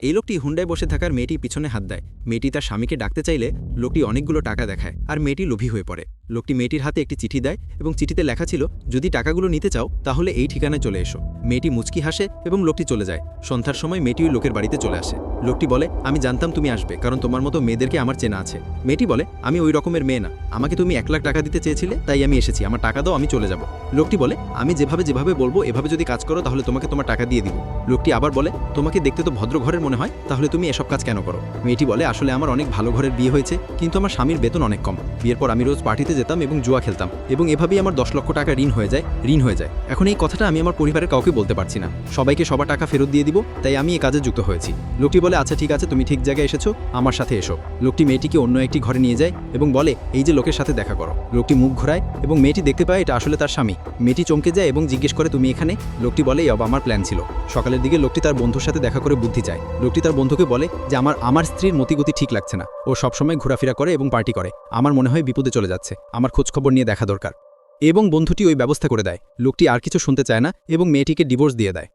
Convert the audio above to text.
এই লোকটি হুন্ডায় বসে থাকার মেয়েটি পিছনে হাত দেয়। মেয়েটি তার স্বামীকে ডাকতে চাইলে লোকটি অনেকগুলো টাকা দেখায় আর মেয়েটি লোভী হয়ে পড়ে। লোকটি মেয়েটির হাতে একটি চিঠি দেয় এবং চিঠিতে লেখা ছিল, যদি টাকাগুলো নিতে চাও তাহলে এই ঠিকানায় চলে এসো। মেয়েটি মুচকি হাসে এবং লোকটি চলে যায়। সন্ধ্যার সময় মেয়েটি ওই লোকের বাড়িতে চলে আসে। লোকটি বলে, আমি জানতাম তুমি আসবে, কারণ তোমার মতো মেয়েদেরকে আমার চেনা আছে। মেয়েটি বলে, আমি ওই রকমের মেয়ে না, আমাকে তুমি 1 লাখ টাকা দিতে চেয়েছিলে, তাই আমি এসেছি, আমার টাকা দাও, আমি চলে যাব। লোকটি বলে, আমি যেভাবে বলবো এভাবে যদি কাজ করো তাহলে তোমাকে তোমার টাকা দিয়ে দিব। লোকটি আবার বলে, তোমাকে দেখতে তো ভদ্র ঘরের মনে হয়, তাহলে তুমি এসব কাজ কেন করো? মেয়েটি বলে, আসলে আমার অনেক ভালো ঘরের বিয়ে হয়েছে, কিন্তু আমার স্বামীর বেতন অনেক কম। বিয়ের পর আমি রোজ পার্টিতে যেতাম এবং জুয়া খেলতাম, এবং এভাবেই আমার 10 লক্ষ টাকা ঋণ হয়ে যায়। এখন এই কথাটা আমি আমার পরিবারের কাউকে বলতে পারছি না, সবাইকে সবার টাকা ফেরত দিয়ে দিব, তাই আমি এই কাজে যুক্ত হয়েছি। লোকটি বলে, আচ্ছা ঠিক আছে, তুমি ঠিক জায়গায় এসেছো, আমার সাথে এসো। লোকটি মেয়েটিকে অন্য একটি ঘরে নিয়ে যায় এবং বলে, এই যে লোকের সাথে দেখা করো। লোকটি মুখ ঘোরায় এবং মেয়েটি দেখতে পায় এটা আসলে তার স্বামী। মেয়েটি চমকে যায় এবং জিজ্ঞেস করে, তুমি এখানে? লোকটি বলে, এই আমার প্ল্যান ছিল। সকালের দিকে লোকটি তার বন্ধুর সাথে দেখা করে বুদ্ধি চায়। লোকটি তার বন্ধুকে বলে যে আমার স্ত্রীর মতিগতি ঠিক লাগছে না, ও সবসময় ঘোরাফেরা করে এবং পার্টি করে, আমার মনে হয় বিপদে চলে যাচ্ছে, আমার খোঁজখবর নিয়ে দেখা দরকার। এবং বন্ধুটি ওই ব্যবস্থা করে দেয়। লোকটি আর কিছু শুনতে চায় না এবং মেয়েটিকে ডিভোর্স দিয়ে দেয়।